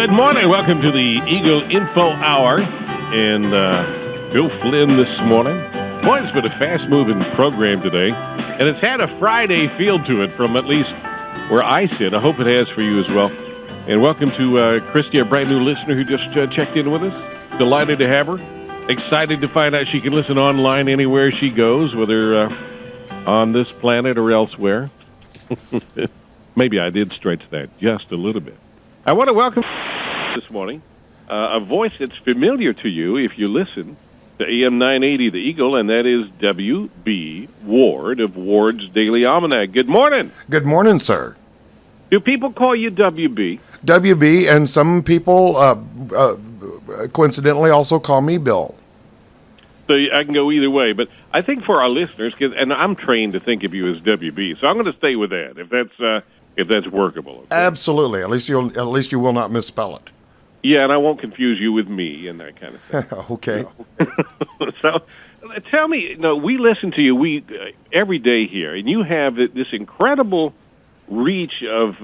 Good morning. Welcome to the Eagle Info Hour. And Bill Flynn this morning. Boy, it's been a fast-moving program today. And it's had a Friday feel to it from at least where I sit. I hope it has for you as well. And welcome to Christy, a brand new listener who just checked in with us. Delighted to have her. Excited to find out she can listen online anywhere she goes, whether on this planet or elsewhere. Maybe I did stretch that just a little bit. I want to welcome this morning a voice that's familiar to you if you listen to AM980 the Eagle, and that is W.B. Ward of Ward's Daily Almanac. Good morning. Good morning, sir. Do people call you W.B.? W.B., and some people coincidentally also call me Bill. So I can go either way, but I think for our listeners, and I'm trained to think of you as W.B., so I'm going to stay with that if that's workable. Okay? Absolutely. At least you will not misspell it. Yeah, and I won't confuse you with me and that kind of thing. Okay. So tell me, we listen to you every day here, and you have this incredible reach of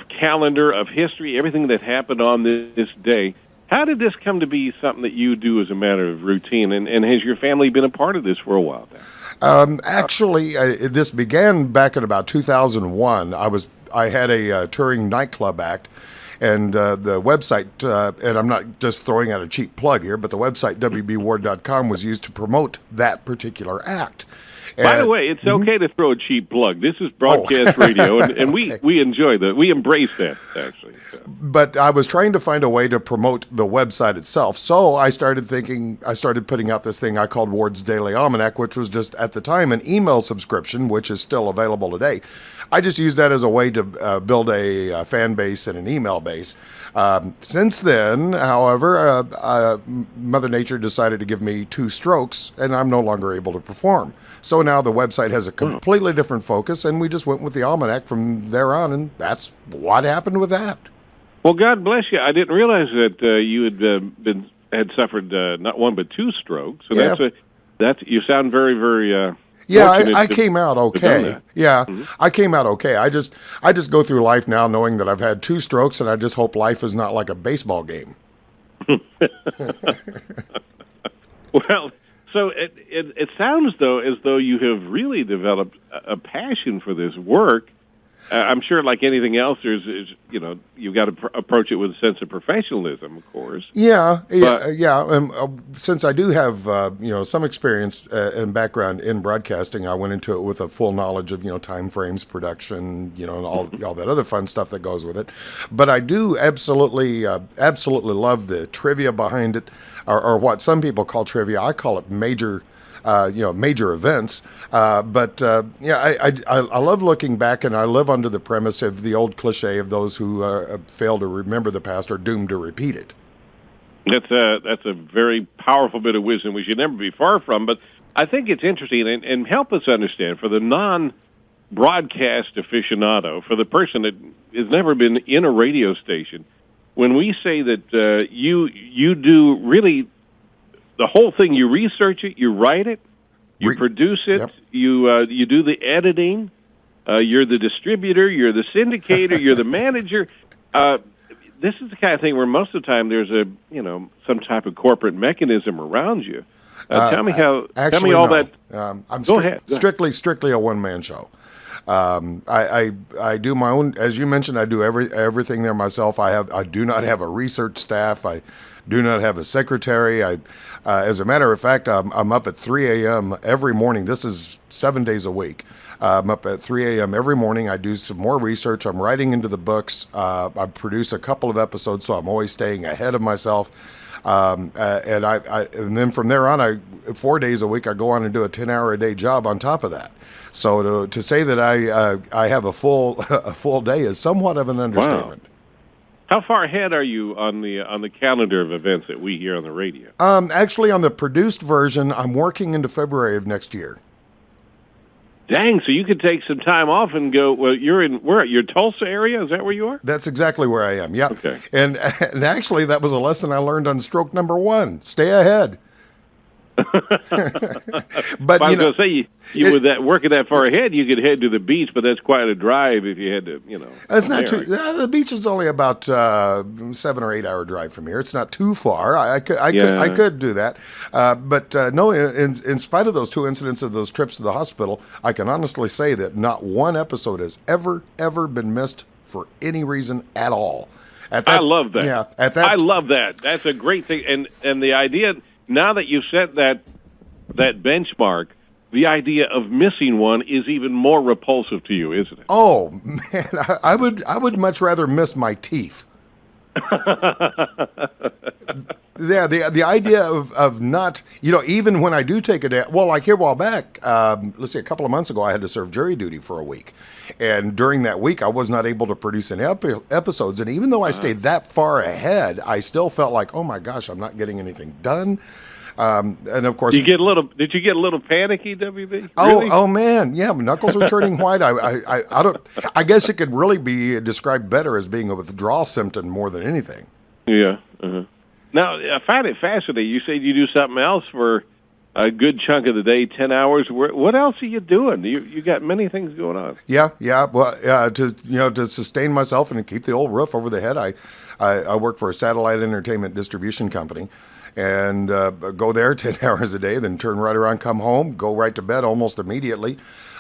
calendar, of history, everything that happened on this day. How did this come to be something that you do as a matter of routine, and has your family been a part of this for a while now? Actually, this began back in about 2001. I had a touring nightclub act, and the website, and I'm not just throwing out a cheap plug here, but the website wbward.com was used to promote that particular act. By the way, it's okay to throw a cheap plug. This is broadcast radio, and okay. we enjoy that. We embrace that, actually. So. But I was trying to find a way to promote the website itself, so I started putting out this thing I called Ward's Daily Almanac, which was just, at the time, an email subscription, which is still available today. I just used that as a way to build a fan base and an email base. Since then, however, Mother Nature decided to give me 2 strokes, and I'm no longer able to perform. So now the website has a completely different focus, and we just went with the almanac from there on, and that's what happened with that. Well, God bless you. I didn't realize that you had suffered not 1 but 2 strokes. So yeah. that's you sound very, very. Yeah, I came out okay. Yeah, I came out okay. I just go through life now knowing that I've had 2 strokes, and I just hope life is not like a baseball game. Well. So it sounds, though, as though you have really developed a passion for this work. I'm sure, like anything else, you've got to approach it with a sense of professionalism, of course. Yeah. Since I do have some experience and background in broadcasting, I went into it with a full knowledge of time frames, production, and all that other fun stuff that goes with it. But I do absolutely love the trivia behind it, or what some people call trivia. I call it major events. I love looking back, and I live under the premise of the old cliche of those who fail to remember the past are doomed to repeat it. That's a very powerful bit of wisdom we should never be far from. But I think it's interesting, and help us understand, for the non-broadcast aficionado, for the person that has never been in a radio station, when we say that you do really the whole thing, you research it, you write it, you produce it, yep. You do the editing, you're the distributor, you're the syndicator, you're the manager. This is the kind of thing where most of the time there's some type of corporate mechanism around you. Tell me all that. Go ahead. Strictly a one-man show. I do my own, as you mentioned, I do everything there myself. I do not have a research staff. I do not have a secretary. As a matter of fact, I'm up at 3 a.m. every morning. This is 7 days a week. I'm up at 3 a.m. every morning. I do some more research. I'm writing into the books. I produce a couple of episodes, so I'm always staying ahead of myself. And then from there on, 4 days a week, I go on and do a 10-hour-a-day job on top of that. So to say that I have a full day is somewhat of an understatement. Wow. How far ahead are you on the calendar of events that we hear on the radio? Actually, on the produced version, I'm working into February of next year. Dang! So you could take some time off and go. Well, you're at your Tulsa area. Is that where you are? That's exactly where I am. Yeah. Okay. And actually, that was a lesson I learned on stroke number 1. Stay ahead. But I was going to say, you with that working that far ahead, you could head to the beach, but that's quite a drive if you had to, it's not too. The beach is only about 7 or 8 hour drive from here. It's not too far. I could do that. But no, in spite of those 2 incidents of those trips to the hospital, I can honestly say that not one episode has ever been missed for any reason at all. I love that. Yeah, I love that. That's a great thing. And the idea, now that you've set that benchmark, the idea of missing one is even more repulsive to you, isn't it? Oh man, I would much rather miss my teeth. Yeah, the idea of not, even when I do take a day, well, like here a while back, let's see, a couple of months ago, I had to serve jury duty for a week. And during that week, I was not able to produce any episodes. And even though I stayed that far ahead, I still felt like, oh my gosh, I'm not getting anything done. And of course, did you get a little panicky, WB? Really? Oh man, yeah, my knuckles are turning white. I guess it could really be described better as being a withdrawal symptom more than anything. Yeah. Uh-huh. Now, I find it fascinating. You said you do something else for a good chunk of the day, 10 hours. What else are you doing? You got many things going on. Yeah. Well, to sustain myself and keep the old roof over the head, I work for a satellite entertainment distribution company, and go there 10 hours a day, then turn right around, come home, go right to bed almost immediately.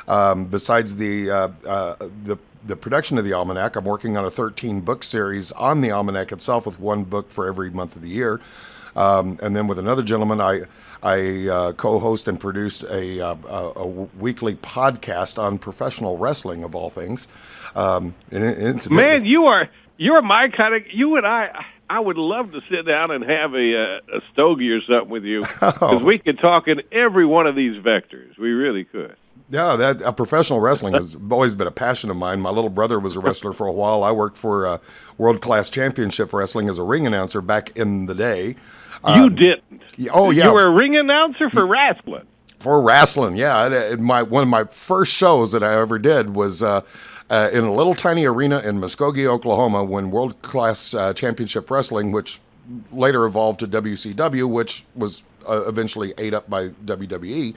Besides the production of the Almanac, I'm working on a 13-book series on the Almanac itself, with 1 book for every month of the year. And then with another gentleman, I co-host and produced a weekly podcast on professional wrestling, of all things. Man, you're my kind of, you and I would love to sit down and have a stogie or something with you, because we could talk in every one of these vectors. We really could. Yeah, professional wrestling has always been a passion of mine. My little brother was a wrestler for a while. I worked for World Class Championship Wrestling as a ring announcer back in the day. You didn't? Oh, yeah. You were a ring announcer for wrestling? For wrestling, yeah. One of my first shows that I ever did was in a little tiny arena in Muskogee, Oklahoma, when World Class Championship Wrestling, which later evolved to WCW, which was eventually ate up by WWE,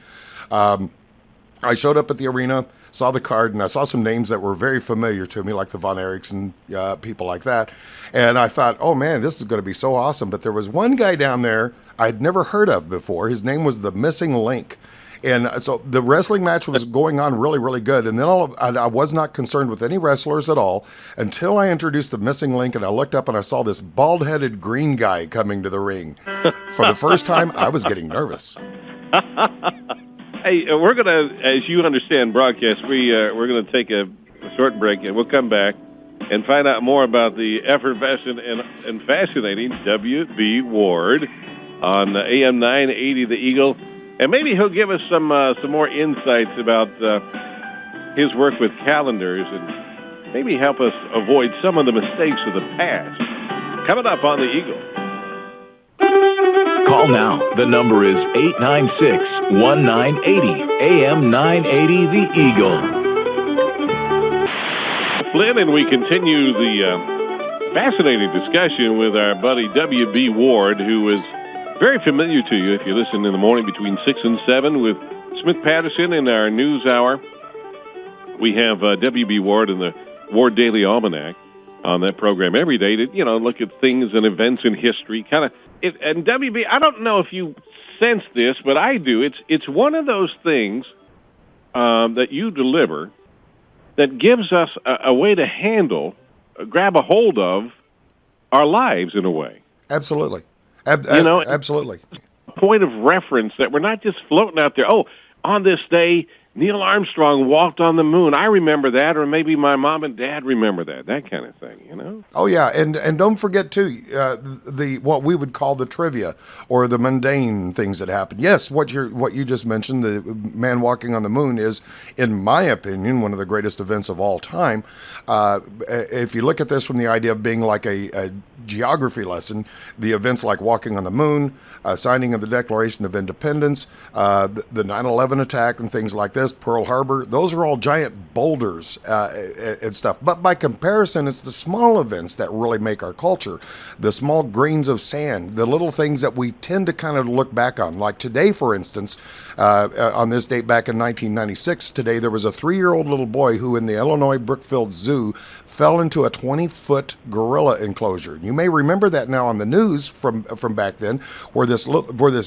I showed up at the arena, saw the card, and I saw some names that were very familiar to me, like the Von Erichs and people like that. And I thought, oh man, this is going to be so awesome. But there was one guy down there I'd never heard of before. His name was the Missing Link. And so the wrestling match was going on really, really good. And then I was not concerned with any wrestlers at all until I introduced the Missing Link, and I looked up and I saw this bald-headed green guy coming to the ring. For the first time, I was getting nervous. Hey, we're going to, as you understand broadcast, we're going to take a short break, and we'll come back and find out more about the effervescent and fascinating W.B. Ward on AM980 the Eagle. And maybe he'll give us some more insights about his work with calendars, and maybe help us avoid some of the mistakes of the past. Coming up on the Eagle. Call now. The number is 896-1980, AM980 the Eagle. Flynn, and we continue the fascinating discussion with our buddy W.B. Ward, who is very familiar to you if you listen in the morning between 6 and 7 with Smith Patterson in our news hour. We have W.B. Ward in the Ward Daily Almanac on that program every day to, look at things and events in history. And WB, I don't know if you sense this, but I do. It's one of those things that you deliver that gives us a way to grab a hold of our lives in a way. Absolutely. Absolutely. A point of reference that we're not just floating out there. Oh, on this day, Neil Armstrong walked on the moon. I remember that, or maybe my mom and dad remember that kind of thing, Oh, yeah, and don't forget, too, what we would call the trivia or the mundane things that happen. Yes, what you just mentioned, the man walking on the moon, is, in my opinion, one of the greatest events of all time. If you look at this from the idea of being like a geography lesson, the events like walking on the moon, signing of the Declaration of Independence, the 9/11 attack and things like this, Pearl Harbor, those are all giant boulders and stuff. But by comparison, it's the small events that really make our culture. The small grains of sand, the little things that we tend to kind of look back on. Like today, for instance, on this date back in 1996, today there was a 3-year-old little boy who in the Illinois Brookfield Zoo fell into a 20-foot gorilla enclosure. You may remember that now on the news from back then, where this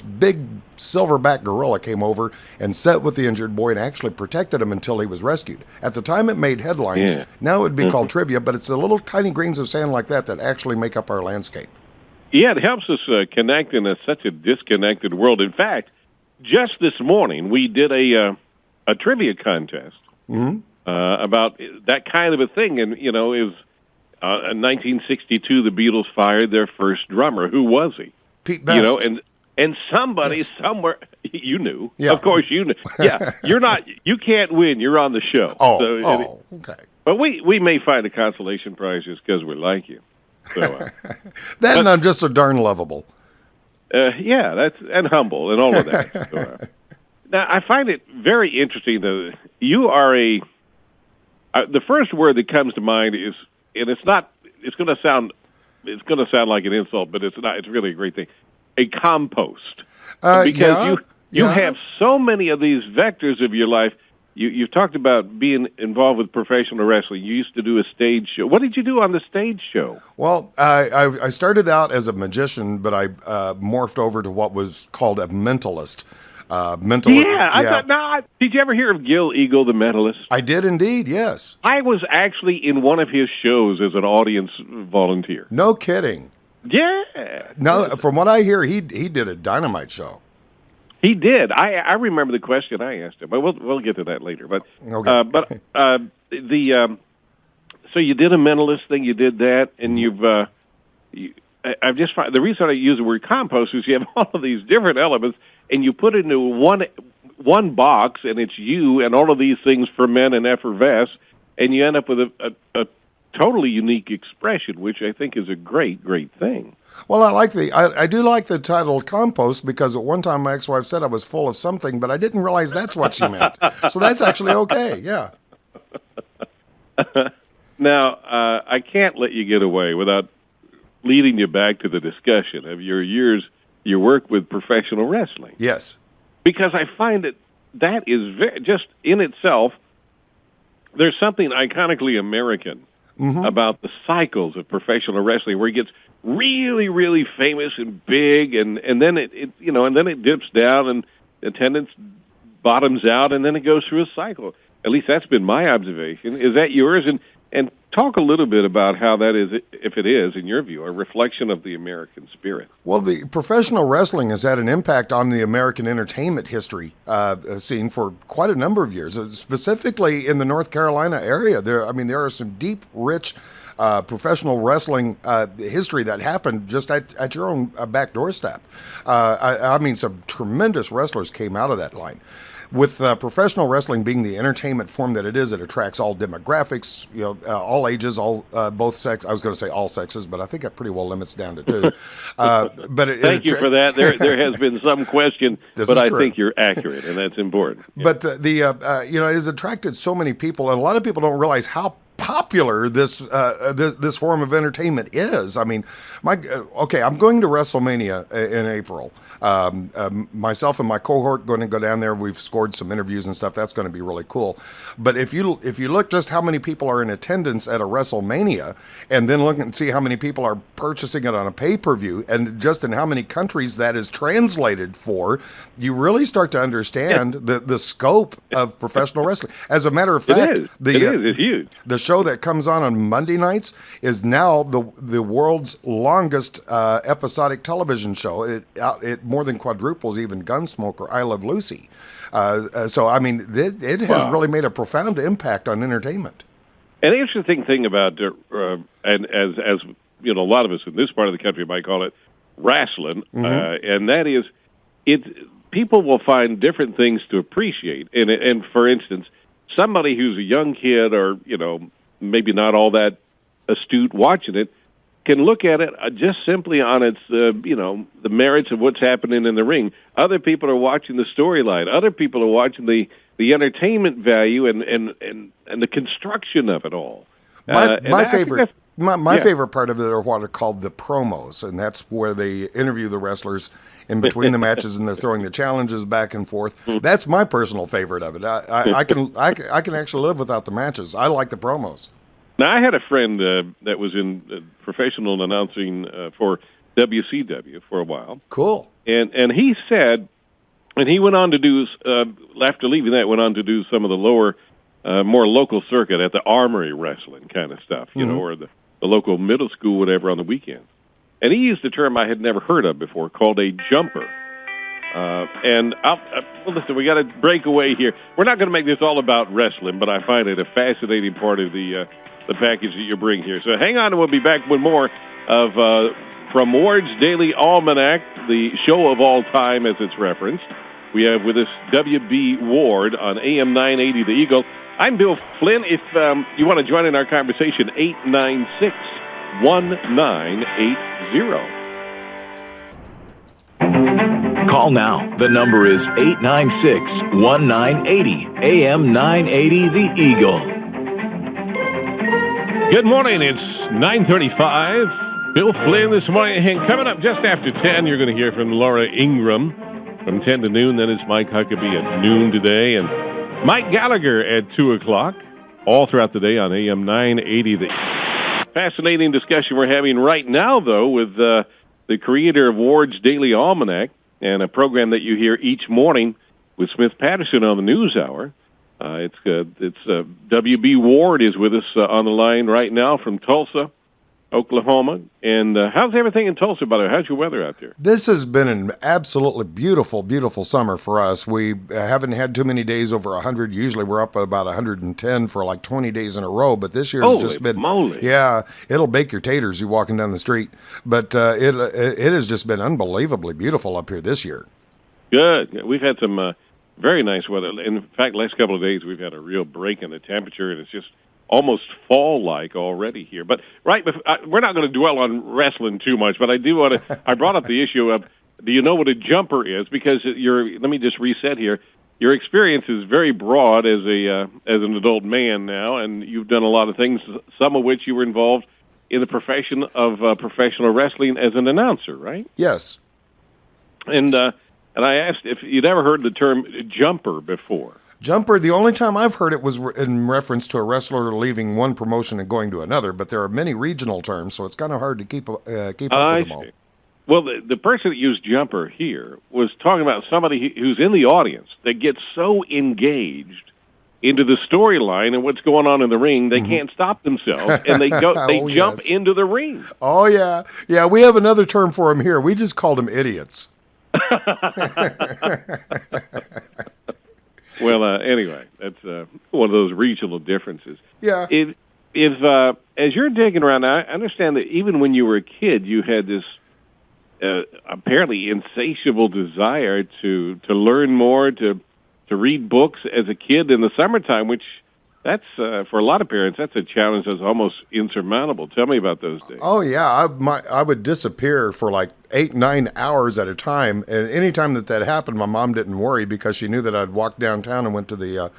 big silverback gorilla came over and sat with the injured boy and actually protected him until he was rescued. At the time, it made headlines. Yeah. Now it would be called trivia, but it's the little tiny grains of sand like that actually make up our landscape. Yeah, it helps us connect in such a disconnected world. In fact, just this morning we did a trivia contest about that kind of a thing, and it was in 1962 the Beatles fired their first drummer. Who was he? Pete Best. And somebody somewhere, you knew. Yeah. Of course you knew. Yeah, you can't win. You're on the show. Okay. But we may find a consolation prize just because we like you. So, and I'm just so darn lovable. Yeah, and humble and all of that. So, now, I find it very interesting that you are the first word that comes to mind is, and it's going to sound like an insult, but it's not. It's really a great thing. A compost, because you have so many of these vectors of your life. You've talked about being involved with professional wrestling. You used to do a stage show. What did you do on the stage show? Well, I started out as a magician, but I morphed over to what was called a mentalist. I thought, did you ever hear of Gil Eagle, the mentalist? I did indeed, yes. I was actually in one of his shows as an audience volunteer. No kidding. Yeah. No, from what I hear, he did a dynamite show. He did. I remember the question I asked him, but we'll get to that later. But okay. So you did a mentalist thing. You did that, and I've just found the reason I use the word compost is you have all of these different elements, and you put it into one box, and it's you, and all of these things ferment and effervesce, and you end up with a totally unique expression, which I think is a great, great thing. Well, I do like the title compost, because at one time my ex-wife said I was full of something, but I didn't realize that's what she meant. So that's actually okay, yeah. Now, I can't let you get away without leading you back to the discussion of your work with professional wrestling. Yes. Because I find that is just in itself, there's something iconically American about the cycles of professional wrestling, where it gets really, really famous and big, and then it dips down and attendance bottoms out, and then it goes through a cycle. At least that's been my observation. Is that yours? And talk a little bit about how that is, if it is, in your view, a reflection of the American spirit. Well, the professional wrestling has had an impact on the American entertainment history scene for quite a number of years, specifically in the North Carolina area. There are some deep, rich professional wrestling history that happened just at your own back doorstep. Some tremendous wrestlers came out of that line. With professional wrestling being the entertainment form that it is, it attracts all demographics, all ages, both sex. I was going to say all sexes, but I think that pretty well limits down to two. Thank you for that. There has been some question, but I think you're accurate, and that's important. Yeah. But it has attracted so many people, and a lot of people don't realize how popular this form of entertainment is. I mean, I'm going to WrestleMania in April. Myself and my cohort going to go down there. We've scored some interviews and stuff. That's going to be really cool. But if you look just how many people are in attendance at a WrestleMania, and then look and see how many people are purchasing it on a pay-per-view, and just in how many countries that is translated for, you really start to understand the scope of professional wrestling. As a matter of fact, it's huge. The show that comes on Monday nights is now the world's longest episodic television show. It more than quadruples even Gunsmoke or I Love Lucy. It has really made a profound impact on entertainment. An interesting thing about, and as a lot of us in this part of the country might call it wrestling, and that is, people will find different things to appreciate. And for instance, somebody who's a young kid or, maybe not all that astute watching it can look at it just simply on its, the merits of what's happening in the ring. Other people are watching the storyline. Other people are watching the entertainment value and and the construction of it all. My favorite. My Yeah. favorite part of it are what are called the promos, and that's where they interview the wrestlers in between the matches, and they're throwing the challenges back and forth. That's my personal favorite of it. I can actually live without the matches. I like the promos. Now, I had a friend that was in professional announcing for WCW for a while. Cool. And he said, and he went on to do, after leaving that, went on to do some of the lower, more local circuit at the Armory wrestling kind of stuff, you know, or the local middle school, whatever, on the weekends. And he used a term I had never heard of before called a jumper. And well, listen, we got to break away here. We're not going to make this all about wrestling, but I find it a fascinating part of the package that you bring here. So hang on, and we'll be back with more of from Ward's Daily Almanac, the show of all time as it's referenced. We have with us W.B. Ward on AM980 the Eagle. I'm Bill Flynn. If you want to join in our conversation, 896-1980. Call now. The number is 896-1980, AM980 the Eagle. Good morning. It's 9:35. Bill Flynn this morning. And coming up just after 10, you're going to hear from Laura Ingram from 10 to noon. Then it's Mike Huckabee at noon today. And Mike Gallagher at 2 o'clock, all throughout the day on AM 980. The fascinating discussion we're having right now, though, with the creator of Ward's Daily Almanac and a program that you hear each morning with Smith Patterson on the News Hour. It's W.B. Ward is with us on the line right now from Tulsa, Oklahoma. And how's everything in Tulsa, by the way? How's your weather out there? This has been an absolutely beautiful, beautiful summer for us. We haven't had too many days over 100. Usually we're up at about 110 for like 20 days in a row, but this year has just been... moly. Yeah, it'll bake your taters you walking down the street. But it has just been unbelievably beautiful up here this year. Good. We've had some very nice weather. In fact, last couple of days we've had a real break in the temperature, and it's just almost fall-like already here. But we're not going to dwell on wrestling too much, but I do want to. I brought up the issue of, do you know what a jumper is? Because let me just reset here. Your experience is very broad as an adult man now, and you've done a lot of things. Some of which you were involved in the profession of professional wrestling as an announcer, right? Yes. And I asked if you'd ever heard the term jumper before. Jumper, the only time I've heard it was in reference to a wrestler leaving one promotion and going to another, but there are many regional terms, so it's kind of hard to keep up with them all. Well, the person that used jumper here was talking about somebody who's in the audience that gets so engaged into the storyline and what's going on in the ring, they can't stop themselves, and they jump into the ring. Oh, yeah. Yeah, we have another term for them here. We just called them idiots. Well, anyway, that's one of those regional differences. Yeah. If as you're digging around, I understand that even when you were a kid, you had this apparently insatiable desire to learn more, to read books as a kid in the summertime, which that's for a lot of parents, that's a challenge that's almost insurmountable. Tell me about those days. Oh, yeah. I would disappear for like 8-9 hours at a time. And anytime that happened, my mom didn't worry because she knew that I'd walk downtown and went to the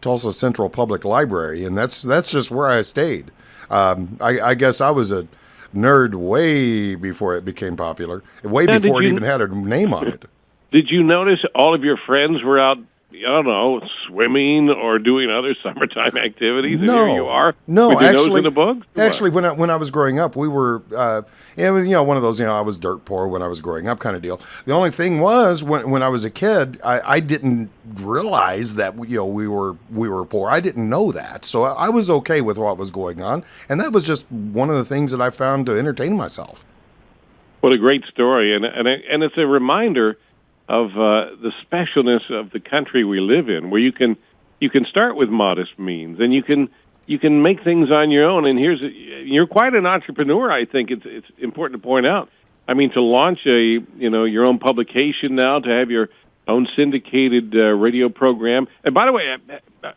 Tulsa Central Public Library. And that's just where I stayed. I guess I was a nerd way before it became popular, way before it even had a name on it. Did you notice all of your friends were out, I don't know, swimming or doing other summertime activities? No, and here you are. No, with your actually, nose in the books? Actually, when I was growing up, we were, it was, one of those, I was dirt poor when I was growing up kind of deal. The only thing was when I was a kid, I didn't realize that we were poor. I didn't know that, so I was okay with what was going on, and that was just one of the things that I found to entertain myself. What a great story, and it's a reminder of the specialness of the country we live in, where you can start with modest means, and you can make things on your own. And you're quite an entrepreneur. I think it's important to point out. I mean, to launch your own publication now, to have your own syndicated radio program. And by the way,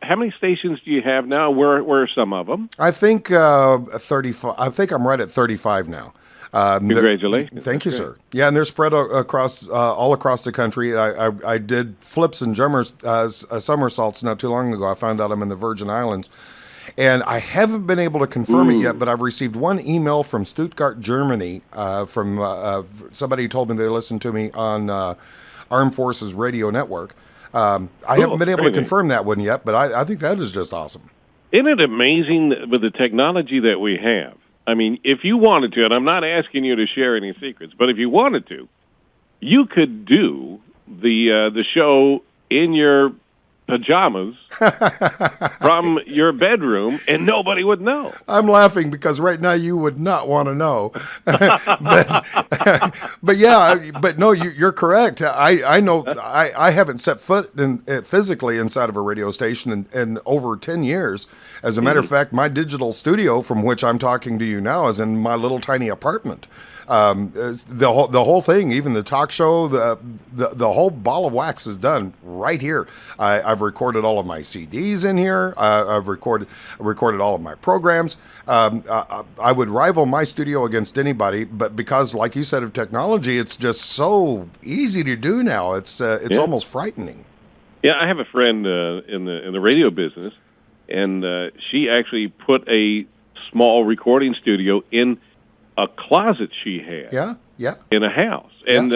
how many stations do you have now? Where are some of them? I think 35. I think I'm right at 35 now. Congratulations. Thank you, sir. Yeah, and they're spread across all across the country. I did flips and somersaults not too long ago. I found out I'm in the Virgin Islands. And I haven't been able to confirm it yet, but I've received one email from Stuttgart, Germany, from somebody who told me they listened to me on Armed Forces Radio Network. I haven't been able to confirm that one yet, but I think that is just awesome. Isn't it amazing with the technology that we have? I mean, if you wanted to, and I'm not asking you to share any secrets, but if you wanted to, you could do the show in your pajamas from your bedroom, and nobody would know. I'm laughing because right now you would not want to know. but no, you're correct. I know I haven't set foot physically inside of a radio station in over 10 years. As a matter of fact, my digital studio from which I'm talking to you now is in my little tiny apartment. The whole thing, even the talk show, the whole ball of wax is done right here. I've recorded all of my CDs in here. I've recorded all of my programs. I would rival my studio against anybody, but because, like you said, of technology, it's just so easy to do now. It's almost frightening. Yeah, I have a friend in the radio business, and she actually put a small recording studio in a closet she had in a house. And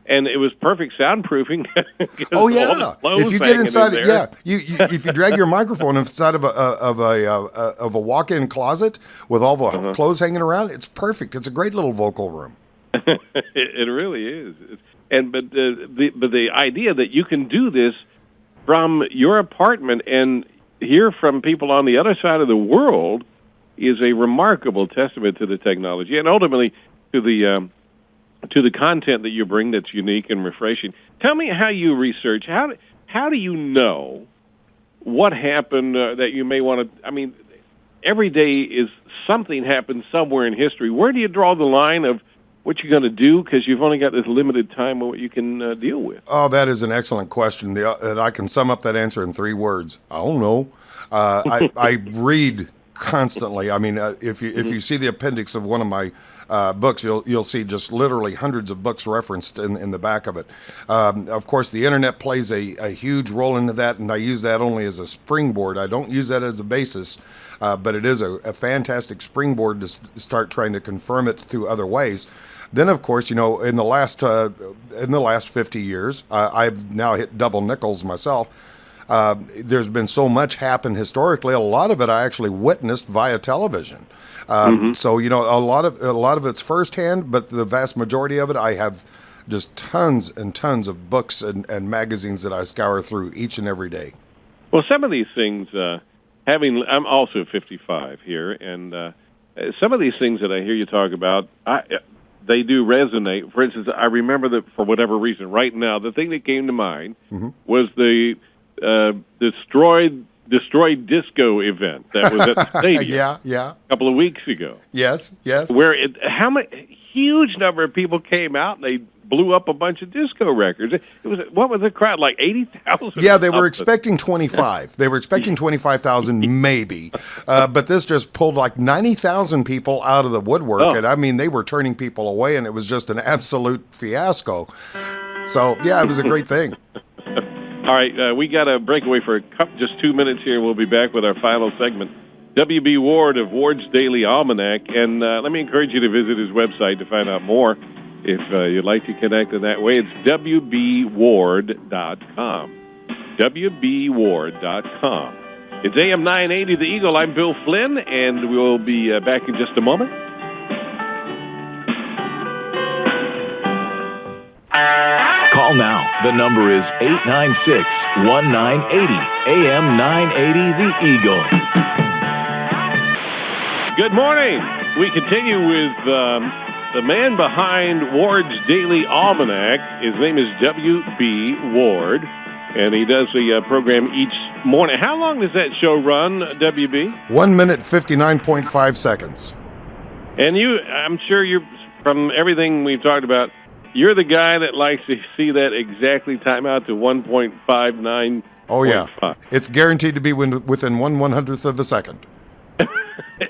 and it was perfect soundproofing. Oh yeah! If you get inside, if you drag your microphone inside of a walk-in closet with all the clothes hanging around, it's perfect. It's a great little vocal room. It really is. But the idea that you can do this from your apartment and hear from people on the other side of the world is a remarkable testament to the technology and ultimately to the content that you bring that's unique and refreshing. Tell me how you research. How do you know what happened that you may want to? I mean, every day is something happened somewhere in history. Where do you draw the line of what you're going to do because you've only got this limited time of what you can deal with? Oh, that is an excellent question. And I can sum up that answer in 3 words. I don't know. I read constantly. I mean, if you see the appendix of one of my books, you'll see just literally hundreds of books referenced in the back of it. Of course, the internet plays a huge role into that, and I use that only as a springboard. I don't use that as a basis, but it is a fantastic springboard to start trying to confirm it through other ways. Then, of course, in the last 50 years, I've now hit double nickels myself. There's been so much happen historically. A lot of it I actually witnessed via television. So a lot of it's firsthand, but the vast majority of it I have just tons and tons of books and magazines that I scour through each and every day. Well, some of these things, I'm also 55 here, and some of these things that I hear you talk about, they do resonate. For instance, I remember that for whatever reason, right now, the thing that came to mind was the destroyed disco event that was at the stadium a couple of weeks ago. Yes. Where huge number of people came out and they blew up a bunch of disco records. What was the crowd, like 80,000? Yeah, they were expecting 25. They were expecting 25,000 maybe, but this just pulled like 90,000 people out of the woodwork, and I mean they were turning people away, and it was just an absolute fiasco. So yeah, it was a great thing. All right, we got to break away for just 2 minutes here. We'll be back with our final segment. W.B. Ward of Ward's Daily Almanac, and let me encourage you to visit his website to find out more if you'd like to connect in that way. It's WBWard.com. WBWard.com. It's AM980 the Eagle. I'm Bill Flynn, and we'll be back in just a moment. Call now. The number is 896-1980. AM980 the Eagle. Good morning. We continue with the man behind Ward's Daily Almanac. His name is W.B. Ward, and he does the program each morning. How long does that show run, W.B.? 1 minute, 59.5 seconds. And I'm sure you're, from everything we've talked about, you're the guy that likes to see that exactly time out to 1.59. Oh, yeah. It's guaranteed to be within 1/100th of a second.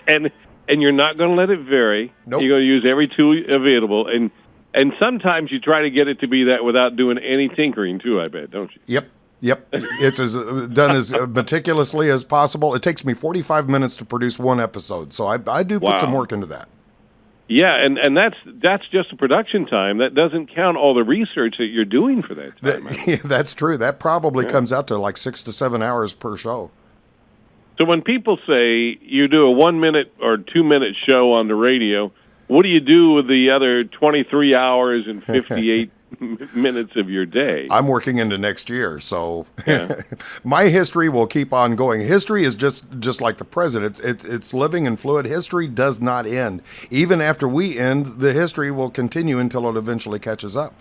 And and you're not going to let it vary. Nope. You're going to use every tool available, and sometimes you try to get it to be that without doing any tinkering too, I bet, don't you? Yep. It's done as meticulously as possible. It takes me 45 minutes to produce one episode, so I do put some work into that. Yeah, and that's just the production time. That doesn't count all the research that you're doing for that time. That's true. That probably comes out to like 6 to 7 hours per show. So when people say you do a 1 minute or 2 minute show on the radio, what do you do with the other 23 hours and 58 minutes of your day? I'm working into next year, so my history will keep on going. History is just like the present. It's living and fluid. History does not end. Even after we end, the history will continue until it eventually catches up.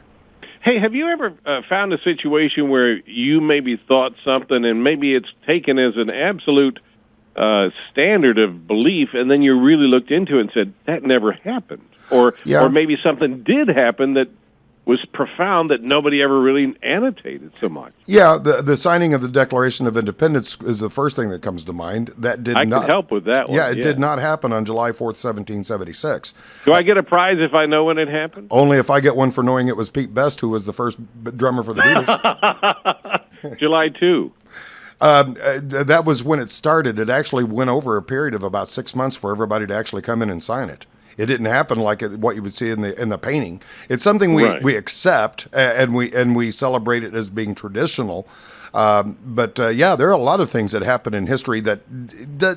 Hey, have you ever found a situation where you maybe thought something and maybe it's taken as an absolute standard of belief, and then you really looked into it and said, that never happened? Or maybe something did happen that was profound that nobody ever really annotated so much. Yeah, the signing of the Declaration of Independence is the first thing that comes to mind. That did not could help with that one. Yeah, it did not happen on July 4th, 1776. Do I get a prize if I know when it happened? Only if I get one for knowing it was Pete Best who was the first drummer for the Beatles. July 2. That was when it started. It actually went over a period of about 6 months for everybody to actually come in and sign it. It didn't happen like what you would see in the painting. It's something we accept and we celebrate it as being traditional. But there are a lot of things that happen in history that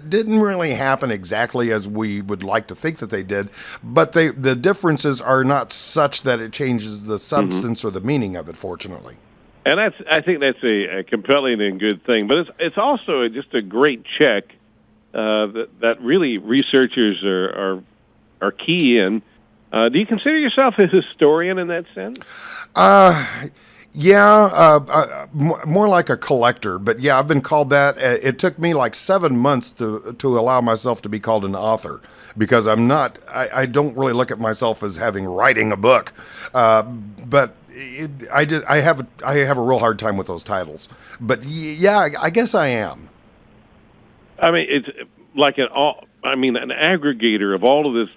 didn't really happen exactly as we would like to think that they did. But the differences are not such that it changes the substance or the meaning of it, fortunately. And I think that's a compelling and good thing. But it's also just a great check that really researchers are key in. Do you consider yourself a historian in that sense? More like a collector. But yeah, I've been called that. It took me like 7 months to allow myself to be called an author, because I'm not. I don't really look at myself as writing a book. But I have a real hard time with those titles. But yeah, I guess I am. I mean, it's like an aggregator of all of this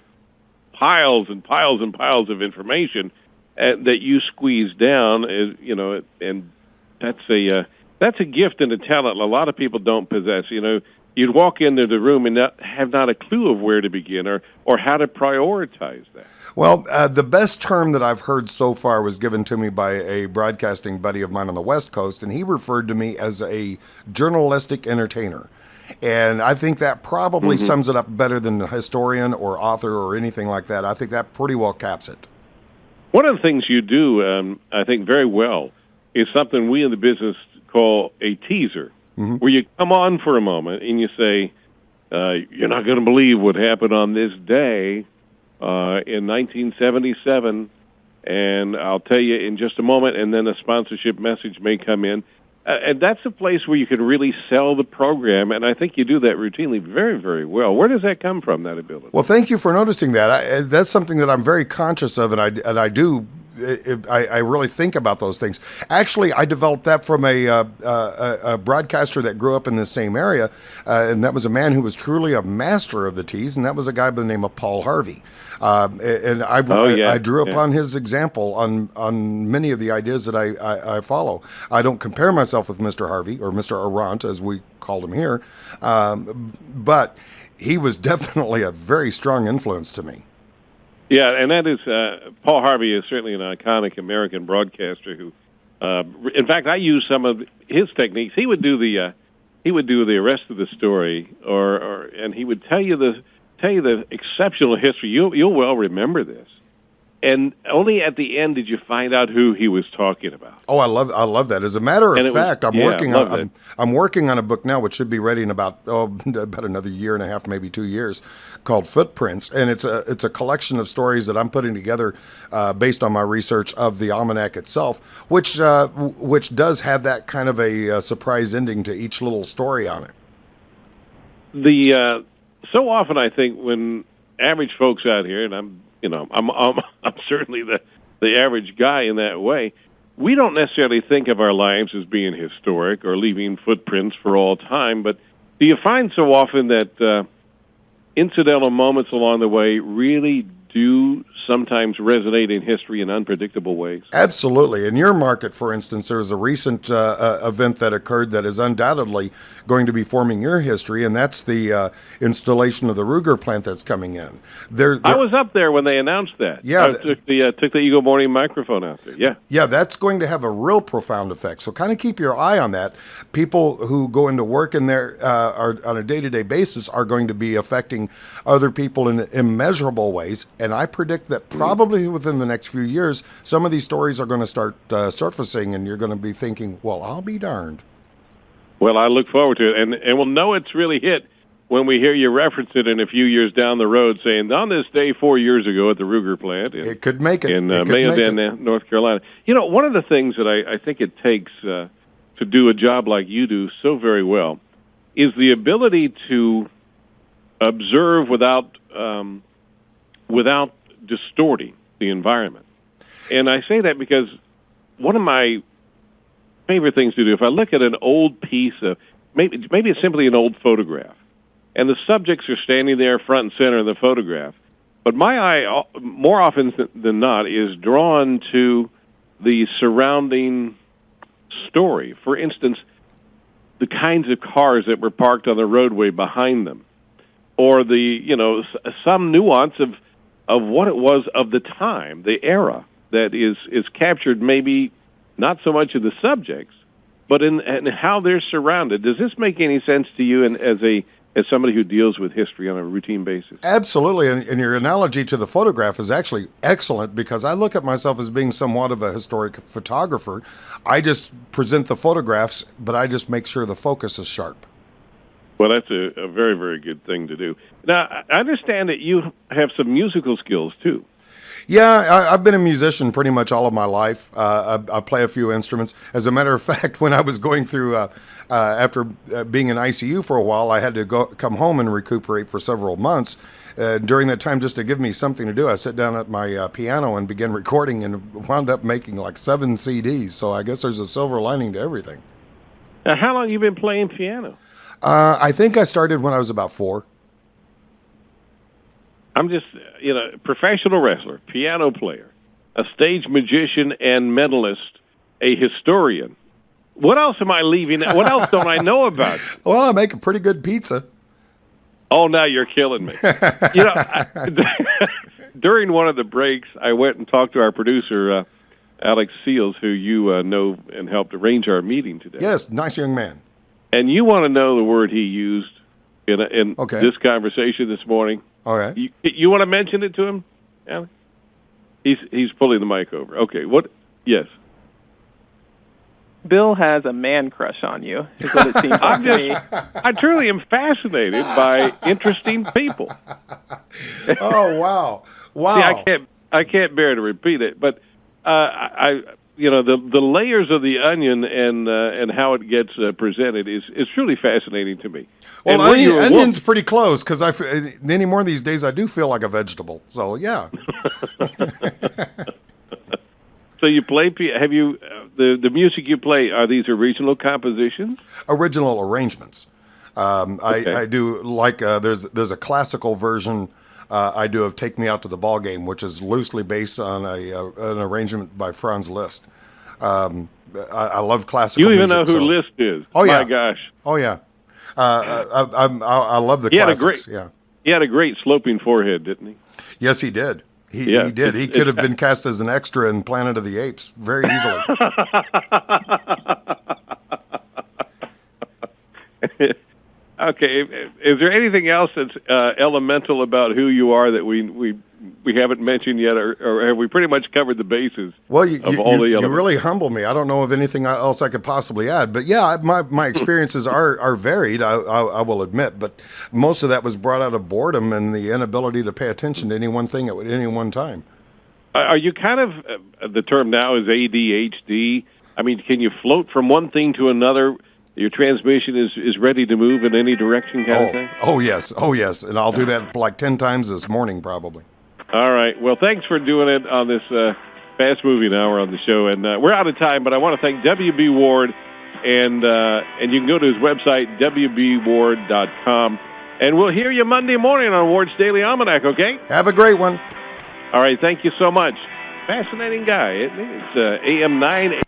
piles and piles and piles of information that you squeeze down, and that's a gift and a talent a lot of people don't possess. You'd walk into the room and have not a clue of where to begin or how to prioritize that. Well, the best term that I've heard so far was given to me by a broadcasting buddy of mine on the West Coast, and he referred to me as a journalistic entertainer. And I think that probably sums it up better than a historian or author or anything like that. I think that pretty well caps it. One of the things you do, I think, very well is something we in the business call a teaser, where you come on for a moment and you say, you're not going to believe what happened on this day in 1977, and I'll tell you in just a moment, and then a sponsorship message may come in. And that's a place where you can really sell the program, and I think you do that routinely very, very well. Where does that come from, that ability? Well, thank you for noticing that. That's something that I'm very conscious of, and I do. I really think about those things. Actually, I developed that from a broadcaster that grew up in the same area, and that was a man who was truly a master of the tease, and that was a guy by the name of Paul Harvey. And I drew upon his example on many of the ideas that I follow. I don't compare myself with Mr. Harvey or Mr. Arant, as we called him here, but he was definitely a very strong influence to me. Yeah, and that is Paul Harvey is certainly an iconic American broadcaster who, in fact, I use some of his techniques. He would do the rest of the story, and he would tell you the exceptional history. You'll well remember this. And only at the end did you find out who he was talking about. Oh, I love that. As a matter of fact, I'm working on a book now, which should be ready in about another year and a half, maybe 2 years, called Footprints, and it's a collection of stories that I'm putting together based on my research of the almanac itself, which does have that kind of a surprise ending to each little story on it. So often I think when average folks out here, and I'm certainly the average guy in that way, we don't necessarily think of our lives as being historic or leaving footprints for all time. But do you find so often that incidental moments along the way really do sometimes resonate in history in unpredictable ways. Absolutely. In your market, for instance, there was a recent event that occurred that is undoubtedly going to be forming your history, and that's the installation of the Ruger plant that's coming in. I was up there when they announced that. Yeah, I took the Eagle Morning microphone out there. Yeah. Yeah, that's going to have a real profound effect. So kind of keep your eye on that. People who go into work in there are on a day-to-day basis are going to be affecting other people in immeasurable ways, and I predict that probably within the next few years, some of these stories are going to start surfacing, and you're going to be thinking, well, I'll be darned. Well, I look forward to it, and we'll know it's really hit when we hear you reference it in a few years down the road, saying, on this day 4 years ago at the Ruger plant. It could make it. In Mayodan, North Carolina. You know, one of the things that I think it takes to do a job like you do so very well is the ability to observe without distorting the environment. And I say that because one of my favorite things to do, if I look at an old piece of, maybe it's simply an old photograph, and the subjects are standing there front and center in the photograph, but my eye, more often than not, is drawn to the surrounding story. For instance, the kinds of cars that were parked on the roadway behind them, or some nuance of what it was of the time, the era that is captured, maybe not so much in the subjects, but in how they're surrounded. Does this make any sense to you as somebody who deals with history on a routine basis? Absolutely, and your analogy to the photograph is actually excellent, because I look at myself as being somewhat of a historic photographer. I just present the photographs, but I just make sure the focus is sharp. Well, that's a very, very good thing to do. Now, I understand that you have some musical skills, too. Yeah, I've been a musician pretty much all of my life. I play a few instruments. As a matter of fact, when I was going through, after being in ICU for a while, I had to come home and recuperate for several months. During that time, just to give me something to do, I sat down at my piano and began recording, and wound up making like 7 CDs. So I guess there's a silver lining to everything. Now, how long have you been playing piano? I think I started when I was about 4. I'm just, professional wrestler, piano player, a stage magician and medalist, a historian. What else am I leaving? What else don't I know about? Well, I make a pretty good pizza. Oh, now you're killing me. During one of the breaks, I went and talked to our producer, Alex Seals, who you know and helped arrange our meeting today. Yes, nice young man. And you want to know the word he used in this conversation this morning? All right. You want to mention it to him, Alex? He's pulling the mic over. Okay. What? Yes. Bill has a man crush on you, is what it seems like to me. I truly am fascinated by interesting people. Oh, wow. Wow. See, I can't bear to repeat it, but the layers of the onion and how it gets presented is truly fascinating to me. Well, onion's pretty close, because any more these days I do feel like a vegetable. So yeah. So you play? Have you the music you play? Are these original compositions? Original arrangements. Okay. I do like there's a classical version. I do of "Take Me Out to the Ball Game," which is loosely based on an arrangement by Franz Liszt. I love classical music. You even know who Liszt is? Oh yeah, my gosh. Oh yeah. I love the classics. He had a great sloping forehead, didn't he? Yes, he did. He did. He could have been cast as an extra in Planet of the Apes very easily. Okay. Is there anything else that's elemental about who you are that we haven't mentioned yet, or have we pretty much covered the bases? Well, the elements? You really humble me. I don't know of anything else I could possibly add. But yeah, my experiences are varied, I will admit. But most of that was brought out of boredom and the inability to pay attention to any one thing at any one time. Are you kind of, the term now is ADHD? I mean, can you float from one thing to another? Your transmission is ready to move in any direction kind of thing? Oh, yes. And I'll do that like 10 times this morning probably. All right. Well, thanks for doing it on this fast-moving hour on the show. And we're out of time, but I want to thank W.B. Ward, and you can go to his website, wbward.com. And we'll hear you Monday morning on Ward's Daily Almanac, okay? Have a great one. All right, thank you so much. Fascinating guy, isn't he? It's AM 980.